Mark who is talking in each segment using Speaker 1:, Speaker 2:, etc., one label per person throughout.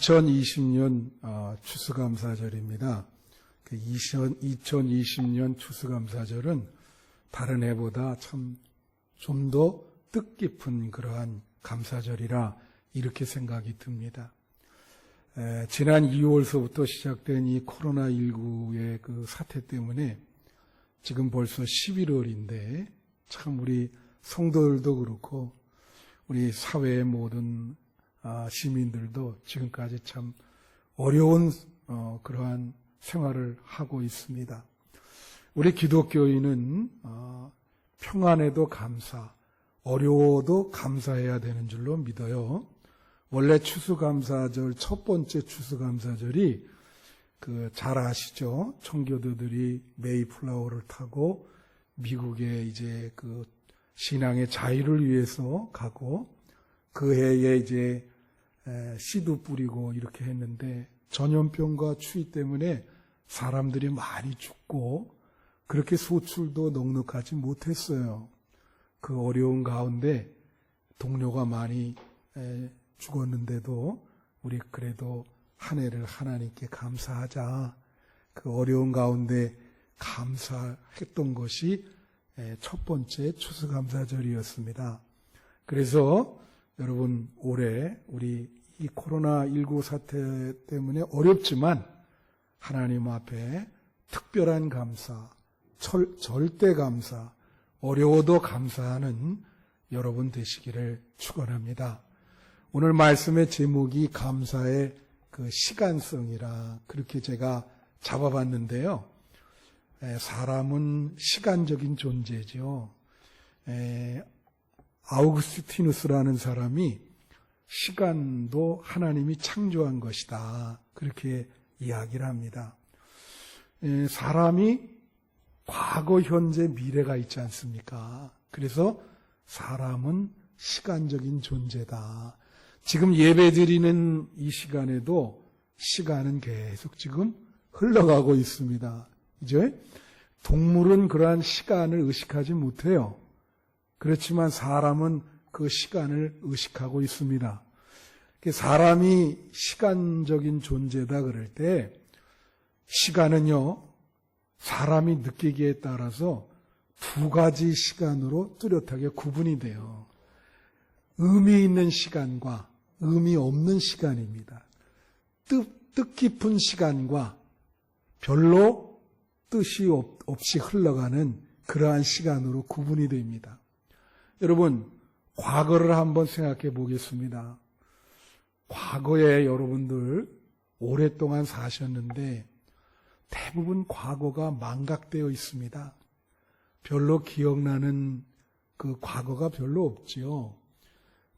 Speaker 1: 2020년 추수감사절입니다. 2020년 추수감사절은 다른 해보다 참 좀 더 뜻깊은 그러한 감사절이라 이렇게 생각이 듭니다. 지난 2월서부터 시작된 이 코로나19의 그 사태 때문에 지금 벌써 11월인데 참 우리 성도들도 그렇고 우리 사회의 모든 시민들도 지금까지 참 어려운 그러한 생활을 하고 있습니다. 우리 기독교인은 평안에도 감사, 어려워도 감사해야 되는 줄로 믿어요. 원래 추수감사절, 첫 번째 추수감사절이 잘 아시죠? 청교도들이 메이플라워를 타고 미국에 이제 신앙의 자유를 위해서 가고 그 해에 이제 씨도 뿌리고 이렇게 했는데 전염병과 추위 때문에 사람들이 많이 죽고 그렇게 소출도 넉넉하지 못했어요. 그 어려운 가운데 동료가 많이 죽었는데도 우리 그래도 한 해를 하나님께 감사하자. 그 어려운 가운데 감사했던 것이 첫 번째 추수감사절이었습니다. 그래서 여러분 올해 우리 이 코로나19 사태 때문에 어렵지만 하나님 앞에 특별한 감사, 절대 감사, 어려워도 감사하는 여러분 되시기를 축원합니다. 오늘 말씀의 제목이 감사의 그 시간성이라 그렇게 제가 잡아봤는데요. 사람은 시간적인 존재죠. 아우구스티누스라는 사람이 시간도 하나님이 창조한 것이다. 그렇게 이야기를 합니다. 사람이 과거, 현재, 미래가 있지 않습니까? 그래서 사람은 시간적인 존재다. 지금 예배드리는 이 시간에도 시간은 계속 지금 흘러가고 있습니다. 이제 동물은 그러한 시간을 의식하지 못해요. 그렇지만 사람은 그 시간을 의식하고 있습니다. 사람이 시간적인 존재다 그럴 때 시간은요, 사람이 느끼기에 따라서 두 가지 시간으로 뚜렷하게 구분이 돼요. 의미 있는 시간과 의미 없는 시간입니다. 뜻깊은 시간과 별로 뜻이 없이 흘러가는 그러한 시간으로 구분이 됩니다. 여러분, 과거를 한번 생각해 보겠습니다. 과거에 여러분들 오랫동안 사셨는데 대부분 과거가 망각되어 있습니다. 별로 기억나는 그 과거가 별로 없지요.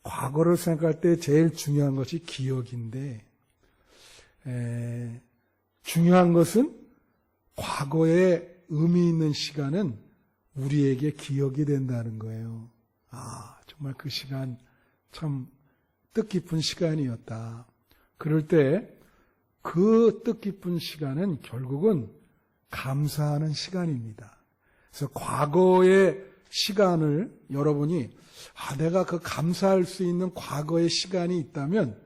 Speaker 1: 과거를 생각할 때 제일 중요한 것이 기억인데 중요한 것은 과거에 의미 있는 시간은 우리에게 기억이 된다는 거예요. 정말 그 시간 참 뜻깊은 시간이었다. 그럴 때 그 뜻깊은 시간은 결국은 감사하는 시간입니다. 그래서 과거의 시간을 여러분이 내가 그 감사할 수 있는 과거의 시간이 있다면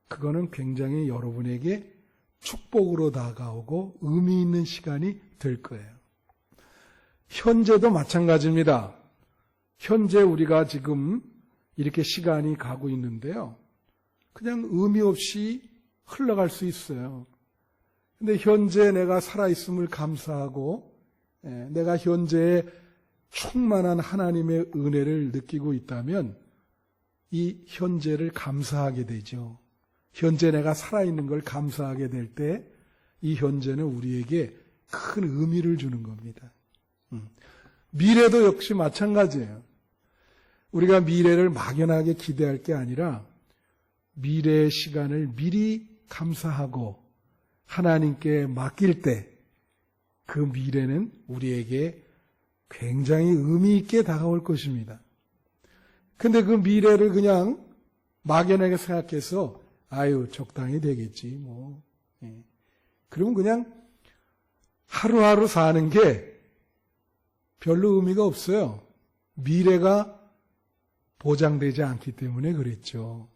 Speaker 1: 그거는 굉장히 여러분에게 축복으로 다가오고 의미 있는 시간이 될 거예요. 현재도 마찬가지입니다. 현재 우리가 지금 이렇게 시간이 가고 있는데요. 그냥 의미 없이 흘러갈 수 있어요. 근데 현재 내가 살아있음을 감사하고 내가 현재에 충만한 하나님의 은혜를 느끼고 있다면 이 현재를 감사하게 되죠. 현재 내가 살아있는 걸 감사하게 될 때 이 현재는 우리에게 큰 의미를 주는 겁니다. 미래도 역시 마찬가지예요. 우리가 미래를 막연하게 기대할 게 아니라 미래의 시간을 미리 감사하고 하나님께 맡길 때 그 미래는 우리에게 굉장히 의미 있게 다가올 것입니다. 근데 그 미래를 그냥 막연하게 생각해서 적당히 되겠지 그러면 그냥 하루하루 사는 게 별로 의미가 없어요. 미래가 보장되지 않기 때문에 그랬죠.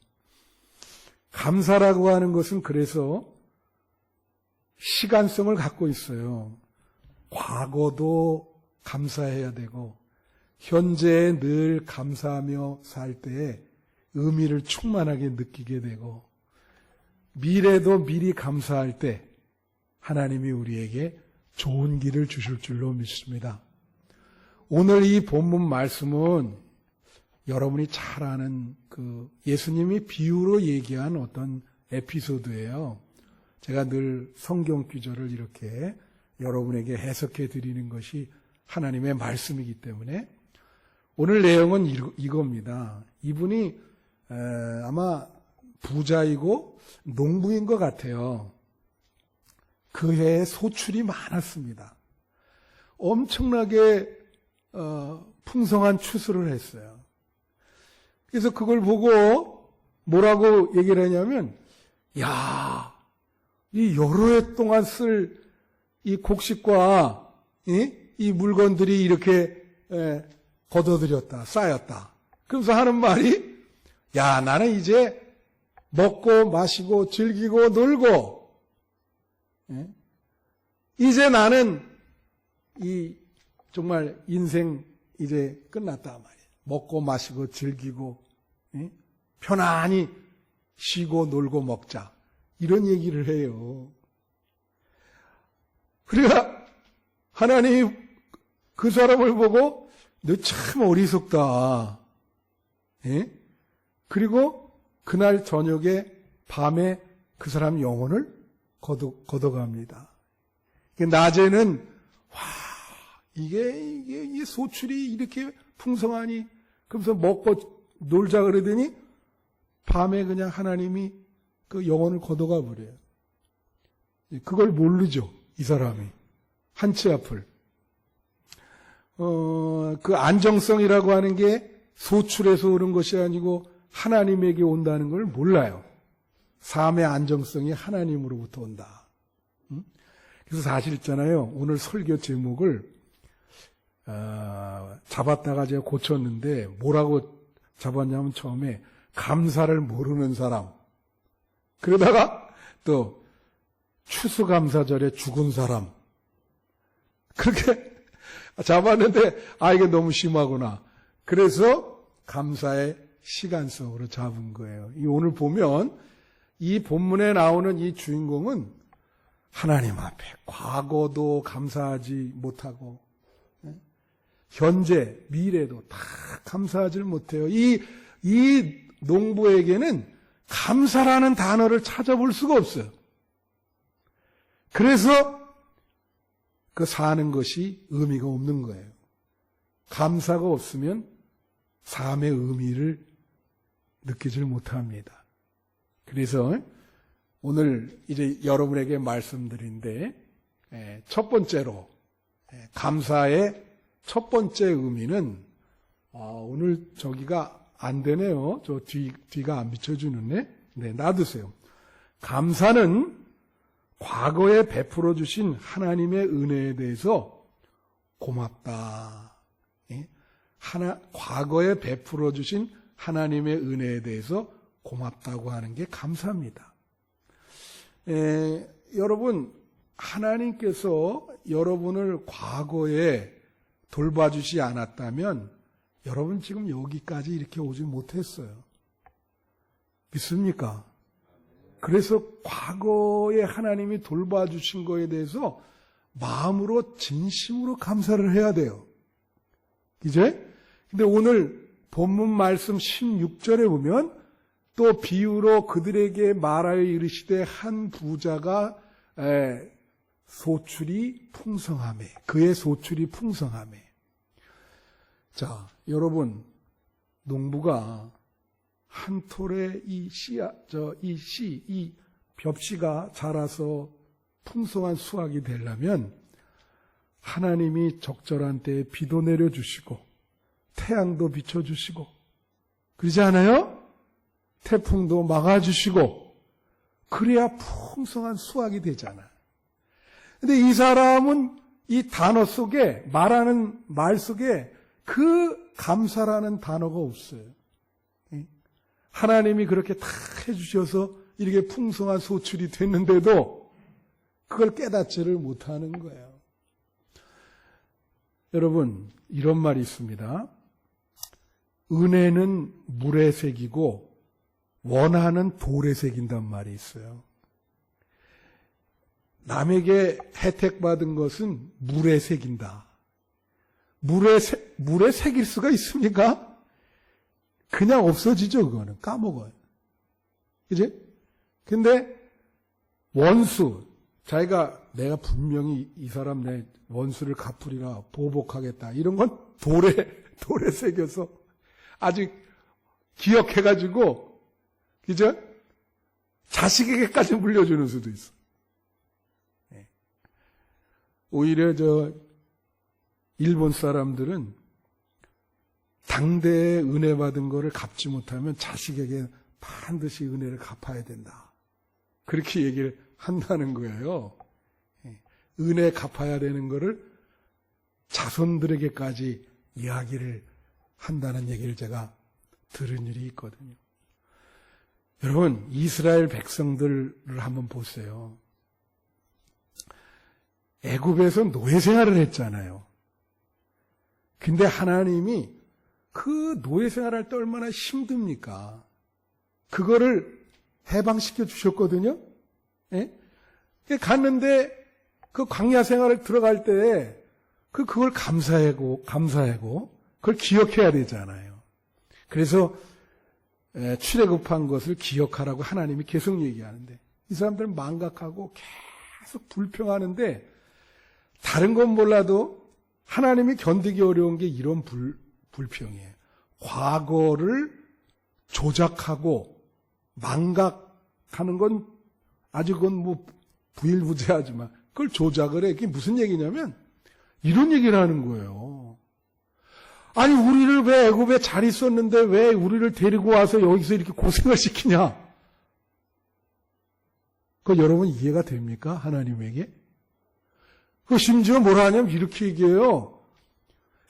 Speaker 1: 감사라고 하는 것은 그래서 시간성을 갖고 있어요. 과거도 감사해야 되고 현재에 늘 감사하며 살 때에 의미를 충만하게 느끼게 되고 미래도 미리 감사할 때 하나님이 우리에게 좋은 길을 주실 줄로 믿습니다. 오늘 이 본문 말씀은 여러분이 잘 아는 예수님이 비유로 얘기한 어떤 에피소드예요. 제가 늘 성경 구절을 이렇게 여러분에게 해석해 드리는 것이 하나님의 말씀이기 때문에 오늘 내용은 이겁니다. 이분이 아마 부자이고 농부인 것 같아요. 그 해에 소출이 많았습니다. 엄청나게 풍성한 추수를 했어요. 그래서 그걸 보고 뭐라고 얘기를 하냐면, 야, 이 여러 해 동안 쓸 이 곡식과 이 물건들이 이렇게 거둬들였다, 쌓였다. 그러면서 하는 말이, 야, 나는 이제 먹고 마시고 즐기고 놀고, 이제 나는 이 정말 인생 이제 끝났다 말이에요. 먹고 마시고 즐기고 편안히 쉬고 놀고 먹자. 이런 얘기를 해요. 그러니까 하나님이 그 사람을 보고 너 참 어리석다. 그리고 그날 저녁에 밤에 그 사람 영혼을 걷어갑니다. 낮에는 와, 이게 소출이 이렇게 풍성하니 그러면서 먹고 놀자 그러더니 밤에 그냥 하나님이 그 영혼을 걷어가 버려요. 그걸 모르죠, 이 사람이. 한치 앞을. 그 안정성이라고 하는 게 소출에서 오는 것이 아니고 하나님에게 온다는 걸 몰라요. 삶의 안정성이 하나님으로부터 온다. 그래서 사실 있잖아요. 오늘 설교 제목을 잡았다가 제가 고쳤는데 뭐라고 잡았냐면 처음에 감사를 모르는 사람. 그러다가 또 추수감사절에 죽은 사람. 그렇게 잡았는데 이게 너무 심하구나. 그래서 감사의 시간성으로 잡은 거예요. 오늘 보면 이 본문에 나오는 이 주인공은 하나님 앞에 과거도 감사하지 못하고 현재, 미래도 다 감사하지 못해요. 이 농부에게는 감사라는 단어를 찾아볼 수가 없어요. 그래서 그 사는 것이 의미가 없는 거예요. 감사가 없으면 삶의 의미를 느끼질 못합니다. 그래서 오늘 이제 여러분에게 말씀드린데 첫 번째로 감사의 첫 번째 의미는 오늘 저기가 안 되네요. 저 뒤가 안 비춰주는데 놔두세요. 감사는 과거에 베풀어 주신 하나님의 은혜에 대해서 고맙다. 과거에 베풀어 주신 하나님의 은혜에 대해서 고맙다고 하는 게 감사입니다. 여러분, 하나님께서 여러분을 과거에 돌봐주지 않았다면 여러분 지금 여기까지 이렇게 오지 못했어요. 믿습니까? 그래서 과거에 하나님이 돌봐주신 거에 대해서 마음으로 진심으로 감사를 해야 돼요. 이제? 근데 오늘 본문 말씀 16절에 보면 또 비유로 그들에게 말하여 이르시되 한 부자가 소출이 풍성하매, 그의 소출이 풍성하매. 자, 여러분, 농부가 한 톨에 이 벽씨가 자라서 풍성한 수확이 되려면 하나님이 적절한 때에 비도 내려주시고 태양도 비춰주시고 그러지 않아요? 태풍도 막아주시고 그래야 풍성한 수확이 되잖아. 근데 이 사람은 이 단어 속에 말하는 말 속에 그 감사라는 단어가 없어요. 하나님이 그렇게 다 해주셔서 이렇게 풍성한 소출이 됐는데도 그걸 깨닫지를 못하는 거예요. 여러분, 이런 말이 있습니다. 은혜는 물에 새기고 원하는 돌에 새긴단 말이 있어요. 남에게 혜택받은 것은 물에 새긴다. 물에 새길 수가 있습니까? 그냥 없어지죠, 그거는. 까먹어요. 그지? 근데 원수, 내가 분명히 이 사람 내 원수를 갚으리라 보복하겠다. 이런 건 돌에 새겨서 아직 기억해가지고, 그죠? 자식에게까지 물려주는 수도 있어. 오히려 일본 사람들은 당대에 은혜 받은 거를 갚지 못하면 자식에게 반드시 은혜를 갚아야 된다. 그렇게 얘기를 한다는 거예요. 은혜 갚아야 되는 거를 자손들에게까지 이야기를 한다는 얘기를 제가 들은 일이 있거든요. 여러분, 이스라엘 백성들을 한번 보세요. 애굽에서 노예 생활을 했잖아요. 근데 하나님이 그 노예 생활할 때 얼마나 힘듭니까? 그거를 해방시켜 주셨거든요. 예? 갔는데 그 광야 생활을 들어갈 때 그걸 감사하고 그걸 기억해야 되잖아요. 그래서 출애굽한 것을 기억하라고 하나님이 계속 얘기하는데 이 사람들은 망각하고 계속 불평하는데 다른 건 몰라도 하나님이 견디기 어려운 게 이런 불평이에요. 과거를 조작하고 망각하는 건 아주 그건 부일부재하지만 그걸 조작을 해. 그게 무슨 얘기냐면 이런 얘기를 하는 거예요. 아니 우리를 왜 애굽에 잘 있었는데 왜 우리를 데리고 와서 여기서 이렇게 고생을 시키냐? 그거 여러분 이해가 됩니까? 하나님에게? 그 심지어 뭐라 하냐면 이렇게 얘기해요.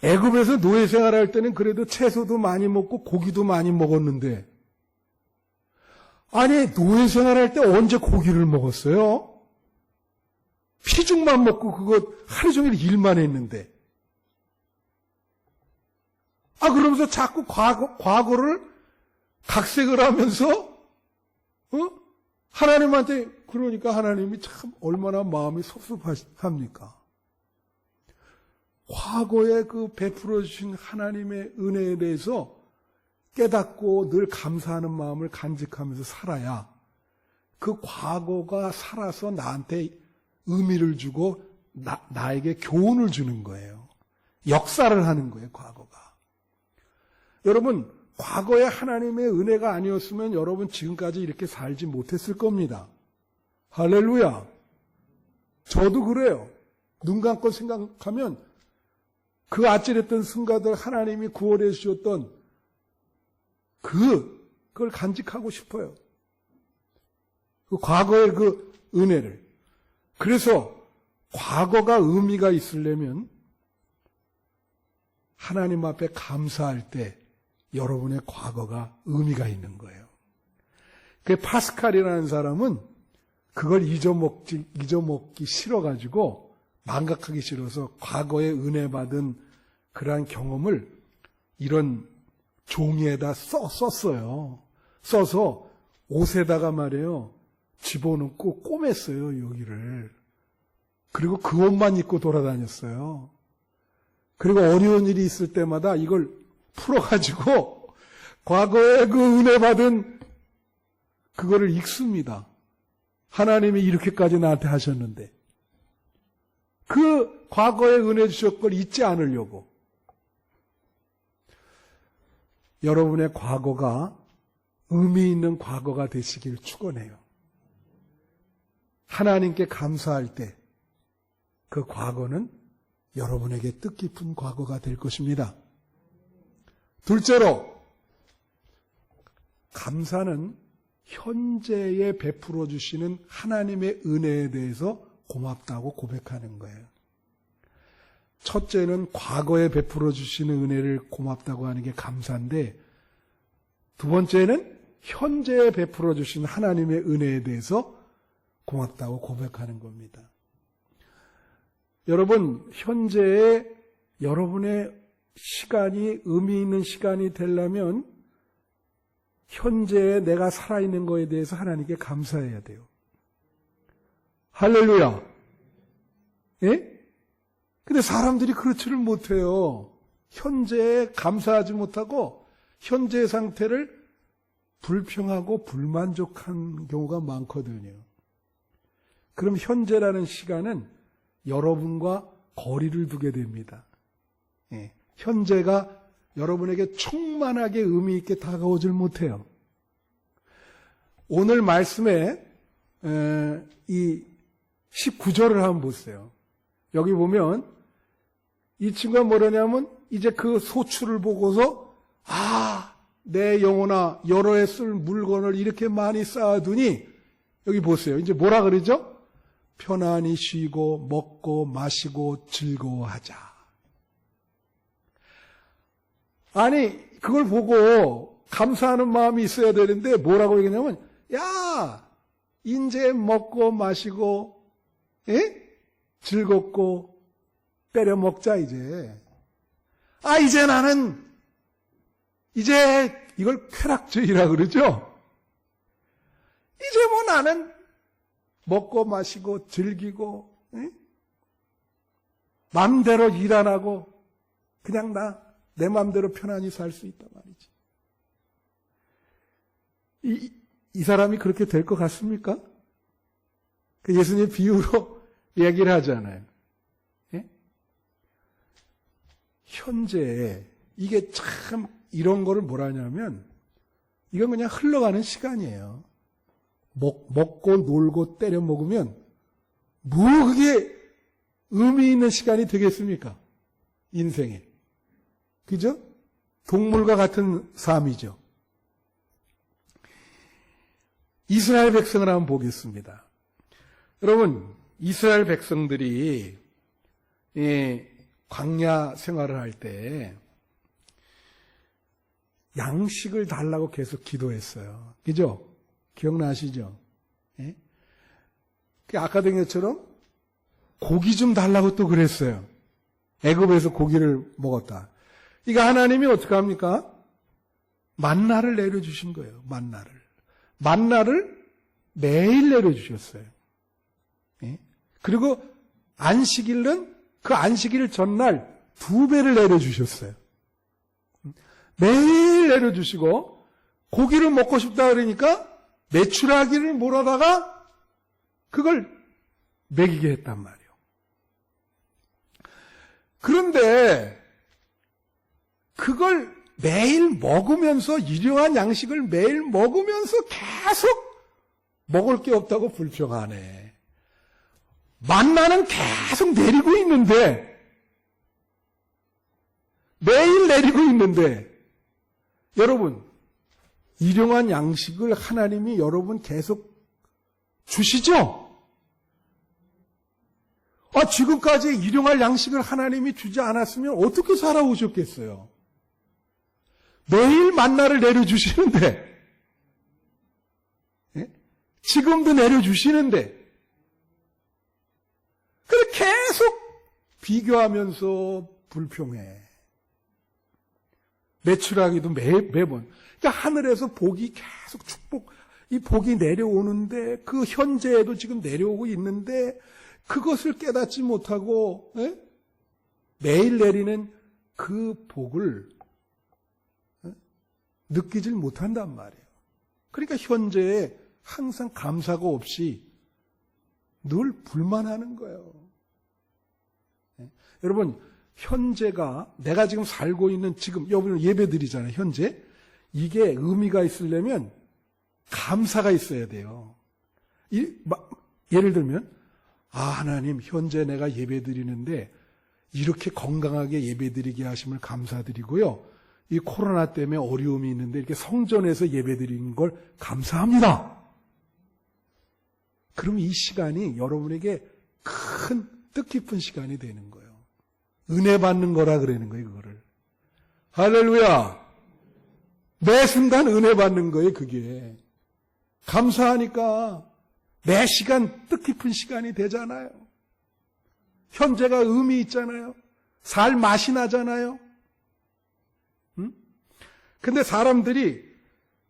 Speaker 1: 애굽에서 노예 생활할 때는 그래도 채소도 많이 먹고 고기도 많이 먹었는데 아니 노예 생활할 때 언제 고기를 먹었어요? 피죽만 먹고 그거 하루 종일 일만 했는데 그러면서 자꾸 과거를 각색을 하면서 하나님한테 그러니까 하나님이 참 얼마나 마음이 섭섭합니까? 과거에 그 베풀어 주신 하나님의 은혜에 대해서 깨닫고 늘 감사하는 마음을 간직하면서 살아야 그 과거가 살아서 나한테 의미를 주고 나에게 교훈을 주는 거예요. 역사를 하는 거예요, 과거가. 여러분, 과거에 하나님의 은혜가 아니었으면 여러분 지금까지 이렇게 살지 못했을 겁니다. 할렐루야. 저도 그래요. 눈 감고 생각하면 그 아찔했던 순간들 하나님이 구원해 주셨던 그걸 간직하고 싶어요. 그 과거의 그 은혜를. 그래서 과거가 의미가 있으려면 하나님 앞에 감사할 때 여러분의 과거가 의미가 있는 거예요. 그 파스칼이라는 사람은 그걸 잊어먹기 싫어가지고 망각하기 싫어서 과거에 은혜 받은 그러한 경험을 이런 종이에다 썼어요. 써서 옷에다가 말이에요. 집어넣고 꼬맸어요, 여기를. 그리고 그 옷만 입고 돌아다녔어요. 그리고 어려운 일이 있을 때마다 이걸 풀어가지고 과거에 그 은혜 받은 그거를 읽습니다. 하나님이 이렇게까지 나한테 하셨는데 그 과거에 은혜 주셨던 걸 잊지 않으려고. 여러분의 과거가 의미 있는 과거가 되시길 축원해요. 하나님께 감사할 때 그 과거는 여러분에게 뜻깊은 과거가 될 것입니다. 둘째로, 감사는 현재에 베풀어 주시는 하나님의 은혜에 대해서 고맙다고 고백하는 거예요. 첫째는 과거에 베풀어 주시는 은혜를 고맙다고 하는 게 감사인데, 두 번째는 현재에 베풀어 주신 하나님의 은혜에 대해서 고맙다고 고백하는 겁니다. 여러분, 현재에 여러분의 시간이 의미 있는 시간이 되려면 현재에 내가 살아있는 거에 대해서 하나님께 감사해야 돼요. 할렐루야. 예? 근데 사람들이 그렇지를 못해요. 현재에 감사하지 못하고 현재 상태를 불평하고 불만족한 경우가 많거든요. 그럼 현재라는 시간은 여러분과 거리를 두게 됩니다. 예. 현재가 여러분에게 충만하게 의미 있게 다가오질 못해요. 오늘 말씀에 이 19절을 한번 보세요. 여기 보면 이 친구가 뭐라냐면 이제 그 소출을 보고서 내 영혼아 여러 해 쓸 물건을 이렇게 많이 쌓아두니 여기 보세요. 이제 뭐라 그러죠? 편안히 쉬고 먹고 마시고 즐거워하자. 아니 그걸 보고 감사하는 마음이 있어야 되는데 뭐라고 얘기하냐면 야 이제 먹고 마시고 즐겁고 때려 먹자 이제. 이제 나는 이제 이걸 쾌락주의라 그러죠. 이제 뭐 나는 먹고 마시고 즐기고 마음대로 일 안 하고 그냥 내 마음대로 편안히 살 수 있단 말이지. 이 사람이 그렇게 될 것 같습니까? 그 예수님 비유로 얘기를 하잖아요. 예? 현재 이게 참 이런 거를 뭐라 하냐면 이건 그냥 흘러가는 시간이에요. 먹고 놀고 때려 먹으면 뭐 그게 의미 있는 시간이 되겠습니까? 인생에. 그죠? 동물과 같은 삶이죠. 이스라엘 백성을 한번 보겠습니다. 여러분, 이스라엘 백성들이 광야 생활을 할 때 양식을 달라고 계속 기도했어요. 그죠? 기억나시죠? 예? 아까 된 것처럼 고기 좀 달라고 또 그랬어요. 애굽에서 고기를 먹었다. 이거 하나님이 어떻게 합니까? 만나를 내려주신 거예요. 만나를 매일 내려주셨어요. 예? 그리고 안식일은 그 안식일 전날 2배를 내려주셨어요. 매일 내려주시고 고기를 먹고 싶다 그러니까 메추라기를 몰아다가 그걸 먹이게 했단 말이에요. 그런데 그걸 매일 먹으면서 일용한 양식을 매일 먹으면서 계속 먹을 게 없다고 불평하네. 만나는 계속 내리고 있는데 매일 내리고 있는데 여러분 일용한 양식을 하나님이 여러분 계속 주시죠? 지금까지 일용할 양식을 하나님이 주지 않았으면 어떻게 살아오셨겠어요? 매일 만나를 내려주시는데 지금도 내려주시는데 그래 계속 비교하면서 불평해. 매출하기도 매번. 그러니까 하늘에서 복이 계속 이 복이 내려오는데 그 현재에도 지금 내려오고 있는데 그것을 깨닫지 못하고 매일 내리는 그 복을 느끼질 못한단 말이에요. 그러니까 현재에 항상 감사가 없이 늘 불만하는 거예요. 여러분 현재가 내가 지금 살고 있는 지금 여러분 예배 드리잖아요. 현재 이게 의미가 있으려면 감사가 있어야 돼요. 예를 들면 하나님 현재 내가 예배 드리는데 이렇게 건강하게 예배 드리게 하심을 감사드리고요. 이 코로나 때문에 어려움이 있는데 이렇게 성전에서 예배 드리는 걸 감사합니다. 그럼 이 시간이 여러분에게 큰 뜻깊은 시간이 되는 거예요. 은혜 받는 거라 그러는 거예요, 그거를. 할렐루야. 매 순간 은혜 받는 거예요, 그게. 감사하니까 매 시간 뜻깊은 시간이 되잖아요. 현재가 의미 있잖아요. 살 맛이 나잖아요. 응? 근데 사람들이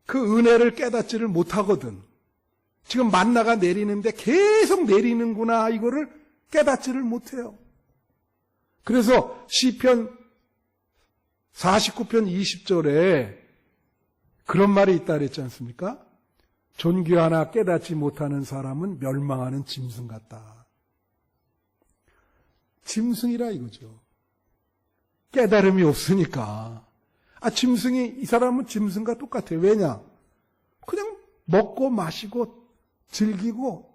Speaker 1: 그 은혜를 깨닫지를 못하거든. 지금 만나가 내리는데 계속 내리는구나, 이거를 깨닫지를 못해요. 그래서 시편 49편 20절에 그런 말이 있다 그랬지 않습니까? 존귀 하나 깨닫지 못하는 사람은 멸망하는 짐승 같다. 짐승이라 이거죠. 깨달음이 없으니까. 짐승이, 이 사람은 짐승과 똑같아요. 왜냐? 그냥 먹고 마시고 즐기고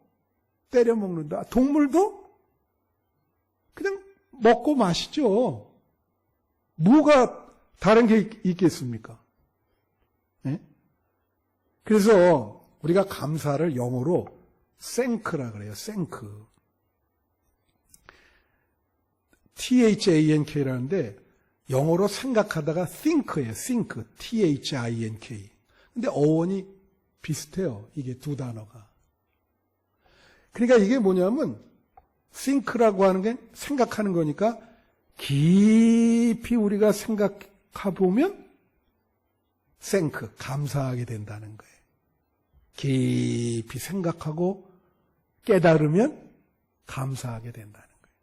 Speaker 1: 때려 먹는다. 동물도 그냥 먹고 마시죠. 뭐가 다른 게 있겠습니까? 네? 그래서 우리가 감사를 영어로 thank라 그래요. thank. THANK라는데 영어로 생각하다가 think예요. think. THINK. 근데 어원이 비슷해요. 이게 두 단어가. 그러니까 이게 뭐냐면 think라고 하는 게 생각하는 거니까 깊이 우리가 생각해보면 thank, 감사하게 된다는 거예요. 깊이 생각하고 깨달으면 감사하게 된다는 거예요.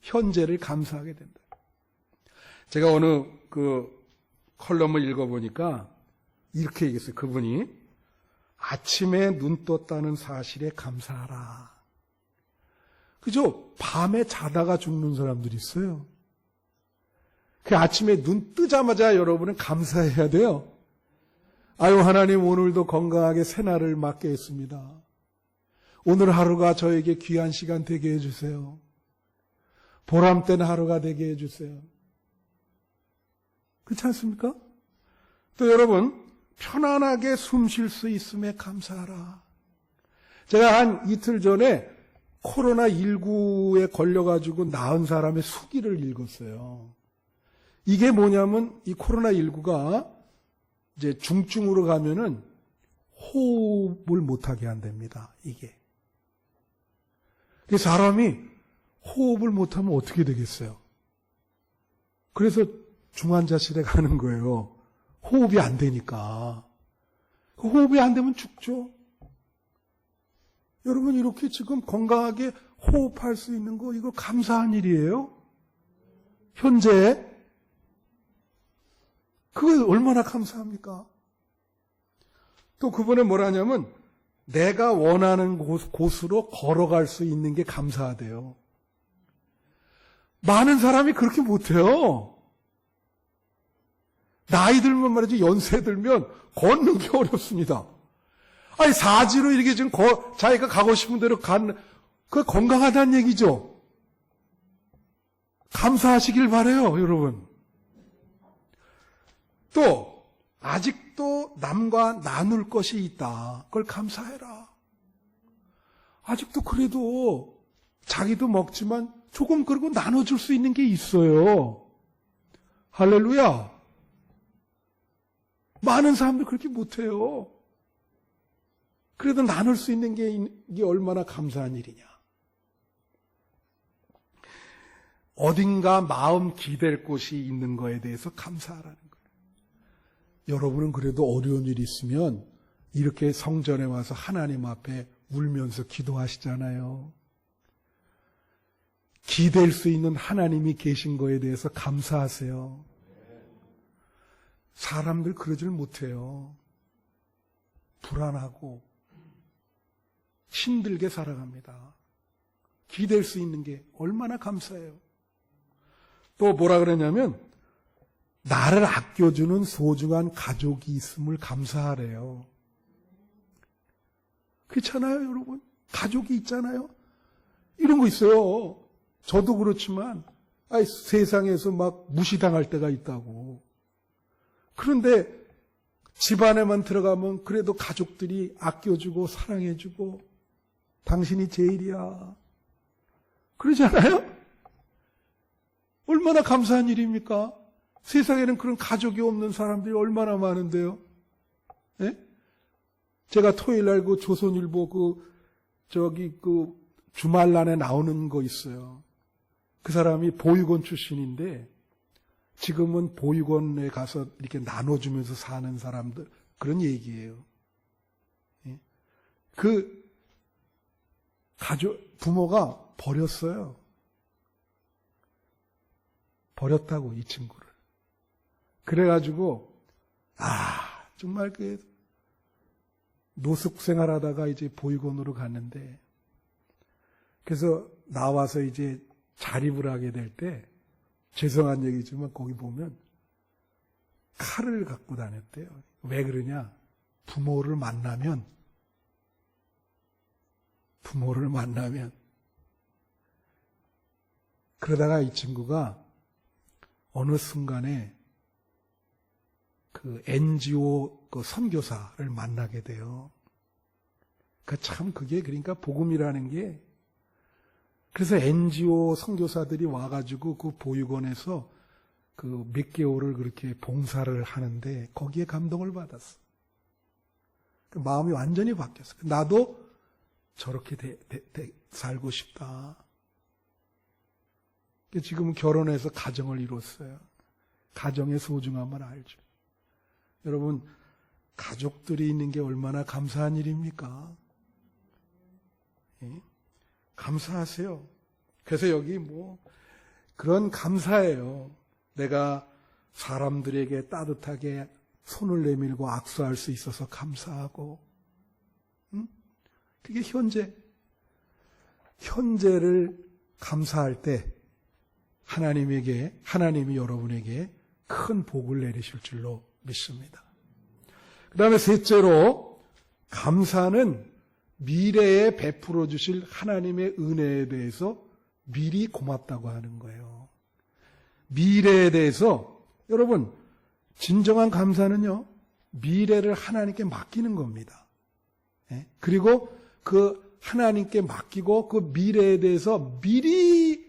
Speaker 1: 현재를 감사하게 된다. 제가 어느 컬럼을 읽어보니까 이렇게 얘기했어요. 그분이 아침에 눈 떴다는 사실에 감사하라. 그죠? 밤에 자다가 죽는 사람들이 있어요. 그 아침에 눈 뜨자마자 여러분은 감사해야 돼요. 아유, 하나님 오늘도 건강하게 새날을 맞게 했습니다. 오늘 하루가 저에게 귀한 시간 되게 해주세요. 보람된 하루가 되게 해주세요. 그렇지 않습니까? 또 여러분, 편안하게 숨 쉴 수 있음에 감사하라. 제가 한 이틀 전에 코로나19에 걸려가지고 나은 사람의 수기를 읽었어요. 이게 뭐냐면 이 코로나19가 이제 중증으로 가면은 호흡을 못하게 한답니다. 이게. 사람이 호흡을 못하면 어떻게 되겠어요? 그래서 중환자실에 가는 거예요. 호흡이 안 되니까. 호흡이 안 되면 죽죠. 여러분 이렇게 지금 건강하게 호흡할 수 있는 거 이거 감사한 일이에요. 현재 그거 얼마나 감사합니까? 또 그분은 뭐라냐면 내가 원하는 곳으로 걸어갈 수 있는 게 감사하대요. 많은 사람이 그렇게 못해요. 나이 들면 말이죠. 연세 들면 걷는 게 어렵습니다. 아니 사지로 이렇게 지금 자기가 가고 싶은 대로 그 건강하다는 얘기죠. 감사하시길 바라요, 여러분. 또 아직도 남과 나눌 것이 있다. 그걸 감사해라. 아직도 그래도 자기도 먹지만 조금 그리고 나눠줄 수 있는 게 있어요. 할렐루야. 많은 사람들 그렇게 못해요. 그래도 나눌 수 있는 게 이게 얼마나 감사한 일이냐. 어딘가 마음 기댈 곳이 있는 거에 대해서 감사하라는 거예요. 여러분은 그래도 어려운 일이 있으면 이렇게 성전에 와서 하나님 앞에 울면서 기도하시잖아요. 기댈 수 있는 하나님이 계신 거에 대해서 감사하세요. 사람들 그러질 못해요. 불안하고 힘들게 살아갑니다. 기댈 수 있는 게 얼마나 감사해요. 또 뭐라 그러냐면 나를 아껴주는 소중한 가족이 있음을 감사하래요. 그렇잖아요, 여러분. 가족이 있잖아요. 이런 거 있어요. 저도 그렇지만 세상에서 막 무시당할 때가 있다고. 그런데 집안에만 들어가면 그래도 가족들이 아껴주고 사랑해주고 당신이 제일이야. 그러잖아요? 얼마나 감사한 일입니까? 세상에는 그런 가족이 없는 사람들이 얼마나 많은데요. 예? 제가 토요일 날 그 조선일보 주말란에 나오는 거 있어요. 그 사람이 보육원 출신인데 지금은 보육원에 가서 이렇게 나눠주면서 사는 사람들, 그런 얘기예요. 예? 부모가 버렸어요. 버렸다고, 이 친구를. 그래가지고, 정말 노숙 생활하다가 이제 보육원으로 갔는데, 그래서 나와서 이제 자립을 하게 될 때, 죄송한 얘기지만 거기 보면 칼을 갖고 다녔대요. 왜 그러냐? 부모를 만나면 그러다가 이 친구가 어느 순간에 그 NGO 그 선교사를 만나게 돼요. 그러니까 복음이라는 게, 그래서 NGO 선교사들이 와가지고 그 보육원에서 그 몇 개월을 그렇게 봉사를 하는데 거기에 감동을 받았어. 그 마음이 완전히 바뀌었어. 나도 저렇게 살고 싶다. 지금 결혼해서 가정을 이뤘어요. 가정의 소중함을 알죠. 여러분, 가족들이 있는 게 얼마나 감사한 일입니까? 예? 감사하세요. 그래서 여기 그런 감사예요. 내가 사람들에게 따뜻하게 손을 내밀고 악수할 수 있어서 감사하고, 그게 현재를 감사할 때 하나님이 여러분에게 큰 복을 내리실 줄로 믿습니다. 그 다음에 셋째로, 감사는 미래에 베풀어 주실 하나님의 은혜에 대해서 미리 고맙다고 하는 거예요. 미래에 대해서, 여러분, 진정한 감사는요, 미래를 하나님께 맡기는 겁니다. 그리고 그 하나님께 맡기고 그 미래에 대해서 미리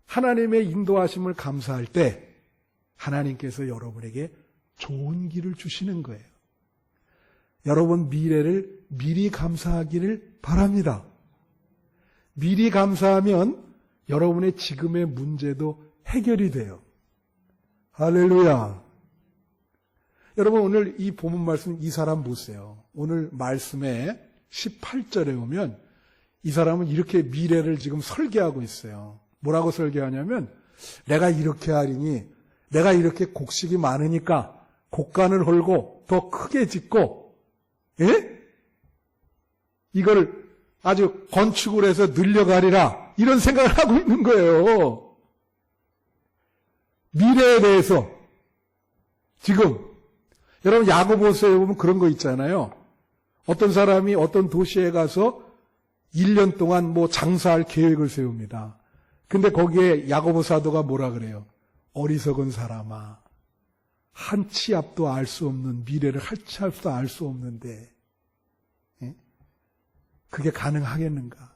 Speaker 1: 하나님의 인도하심을 감사할 때 하나님께서 여러분에게 좋은 길을 주시는 거예요. 여러분, 미래를 미리 감사하기를 바랍니다. 미리 감사하면 여러분의 지금의 문제도 해결이 돼요. 할렐루야. 여러분, 오늘 이 본문 말씀, 이 사람 보세요. 오늘 말씀에 18절에 오면 이 사람은 이렇게 미래를 지금 설계하고 있어요. 뭐라고 설계하냐면, 내가 이렇게 하리니, 내가 이렇게 곡식이 많으니까 곡간을 헐고 더 크게 짓고, 이걸 아주 건축을 해서 늘려가리라, 이런 생각을 하고 있는 거예요. 미래에 대해서. 지금 여러분, 야고보서에 보면 그런 거 있잖아요. 어떤 사람이 어떤 도시에 가서 1년 동안 장사할 계획을 세웁니다. 근데 거기에 야고보 사도가 뭐라 그래요? 어리석은 사람아, 한 치 앞도 알 수 없는 미래를 한 치 앞도 알 수 없는데 그게 가능하겠는가?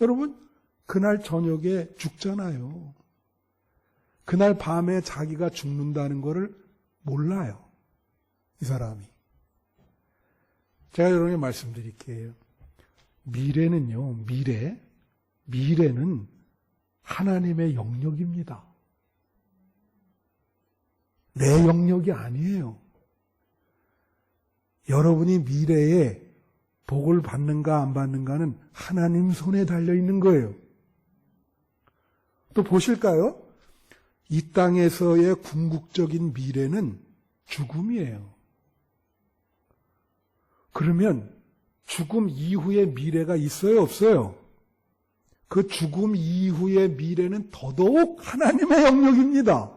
Speaker 1: 여러분, 그날 저녁에 죽잖아요. 그날 밤에 자기가 죽는다는 것을 몰라요, 이 사람이. 제가 여러분에게 말씀드릴게요. 미래는요, 미래는 하나님의 영역입니다. 내 영역이 아니에요. 여러분이 미래에 복을 받는가 안 받는가는 하나님 손에 달려있는 거예요. 또 보실까요? 이 땅에서의 궁극적인 미래는 죽음이에요. 그러면 죽음 이후의 미래가 있어요, 없어요? 그 죽음 이후의 미래는 더더욱 하나님의 영역입니다.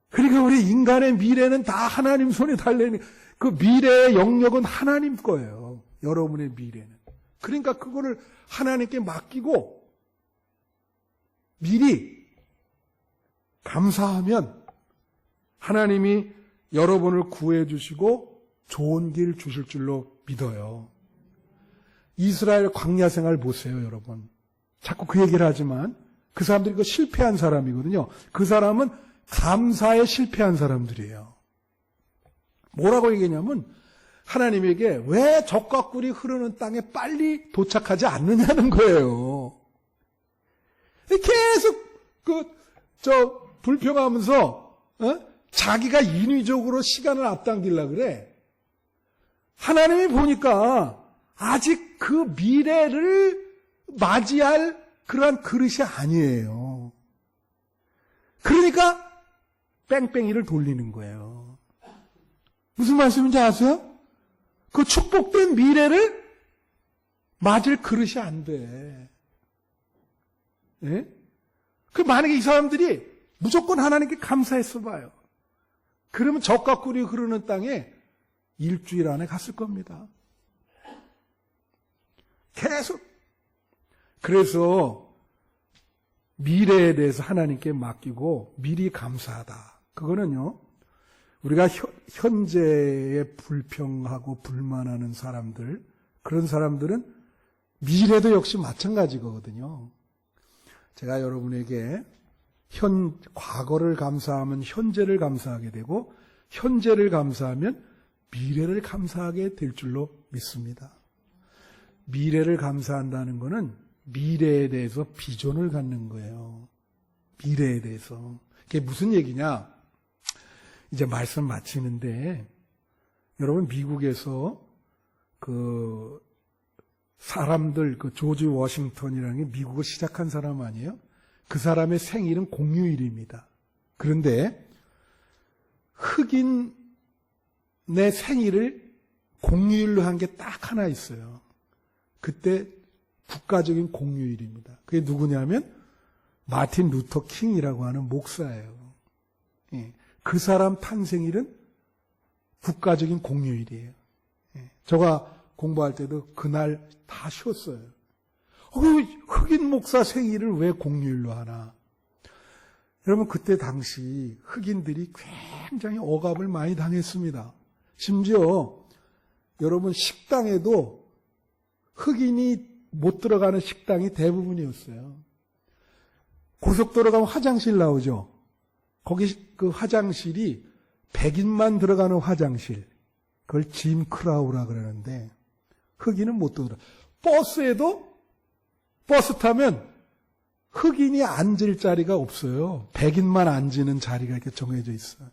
Speaker 1: 그러니까 우리 인간의 미래는 다 하나님 손에 달려있는, 그 미래의 영역은 하나님 거예요. 여러분의 미래는. 그러니까 그거를 하나님께 맡기고 미리 감사하면 하나님이 여러분을 구해 주시고 좋은 길 주실 줄로 믿어요. 이스라엘 광야 생활 보세요, 여러분. 자꾸 그 얘기를 하지만 그 사람들이 그 실패한 사람이거든요. 그 사람은 감사에 실패한 사람들이에요. 뭐라고 얘기했냐면 하나님에게 왜 적과 꿀이 흐르는 땅에 빨리 도착하지 않느냐는 거예요. 계속 불평하면서 자기가 인위적으로 시간을 앞당기려고 그래. 하나님이 보니까 아직 그 미래를 맞이할 그러한 그릇이 아니에요. 그러니까 뺑뺑이를 돌리는 거예요. 무슨 말씀인지 아세요? 그 축복된 미래를 맞을 그릇이 안 돼. 예? 만약에 이 사람들이 무조건 하나님께 감사했어 봐요. 그러면 적과 꿀이 흐르는 땅에 일주일 안에 갔을 겁니다. 계속. 그래서 미래에 대해서 하나님께 맡기고 미리 감사하다. 그거는요, 우리가 현재에 불평하고 불만하는 사람들, 그런 사람들은 미래도 역시 마찬가지거든요. 제가 여러분에게 과거를 감사하면 현재를 감사하게 되고, 현재를 감사하면 미래를 감사하게 될 줄로 믿습니다. 미래를 감사한다는 것은 미래에 대해서 비전을 갖는 거예요. 미래에 대해서. 그게 무슨 얘기냐? 이제 말씀 마치는데, 여러분 미국에서 사람들, 조지 워싱턴이라는 게 미국을 시작한 사람 아니에요? 그 사람의 생일은 공휴일입니다. 그런데 흑인의 생일을 공휴일로 한 게 딱 하나 있어요. 그때 국가적인 공휴일입니다. 그게 누구냐면 마틴 루터 킹이라고 하는 목사예요. 예. 그 사람 탄생일은 국가적인 공휴일이에요. 예. 제가 공부할 때도 그날 다 쉬었어요. 흑인 목사 생일을 왜 공휴일로 하나? 여러분 그때 당시 흑인들이 굉장히 억압을 많이 당했습니다. 심지어 여러분 식당에도 흑인이 못 들어가는 식당이 대부분이었어요. 고속도로 가면 화장실 나오죠. 거기 그 화장실이 백인만 들어가는 화장실. 그걸 짐 크라우라 그러는데 흑인은 못 들어가. 버스에도 버스 타면 흑인이 앉을 자리가 없어요. 백인만 앉는 자리가 이렇게 정해져 있어요.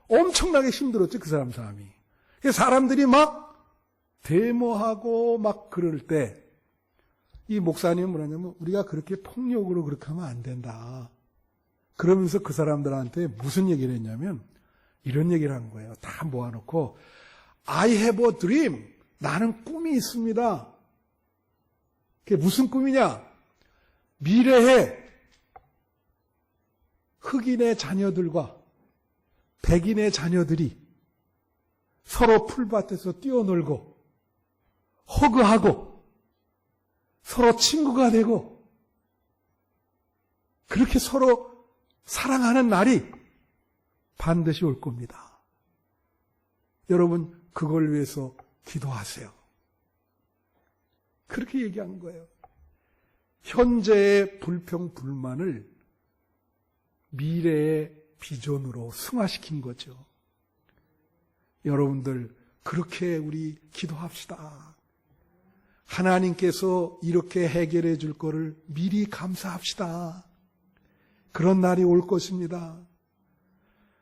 Speaker 1: 엄청나게 힘들었죠, 그 사람이. 사람들이 막 데모하고 막 그럴 때 이 목사님은 뭐냐면 우리가 그렇게 폭력으로 그렇게 하면 안 된다. 그러면서 그 사람들한테 무슨 얘기를 했냐면 이런 얘기를 한 거예요. 다 모아놓고 I have a dream. 나는 꿈이 있습니다. 그게 무슨 꿈이냐? 미래에 흑인의 자녀들과 백인의 자녀들이 서로 풀밭에서 뛰어놀고 허그하고 서로 친구가 되고 그렇게 서로 사랑하는 날이 반드시 올 겁니다. 여러분 그걸 위해서 기도하세요. 그렇게 얘기한 거예요. 현재의 불평, 불만을 미래의 비전으로 승화시킨 거죠. 여러분들 그렇게 우리 기도합시다. 하나님께서 이렇게 해결해 줄 거를 미리 감사합시다. 그런 날이 올 것입니다.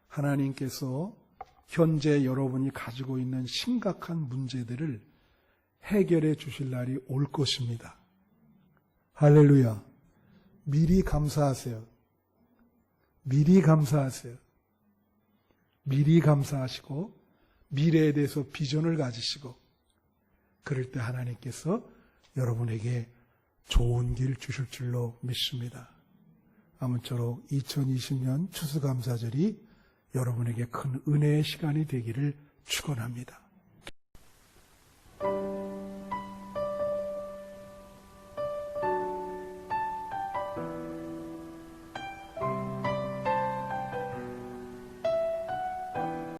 Speaker 1: 하나님께서 현재 여러분이 가지고 있는 심각한 문제들을 해결해 주실 날이 올 것입니다. 할렐루야. 미리 감사하세요. 미리 감사하세요. 미리 감사하시고 미래에 대해서 비전을 가지시고 그럴 때 하나님께서 여러분에게 좋은 길 주실 줄로 믿습니다. 아무쪼록 2020년 추수감사절이 여러분에게 큰 은혜의 시간이 되기를 축원합니다.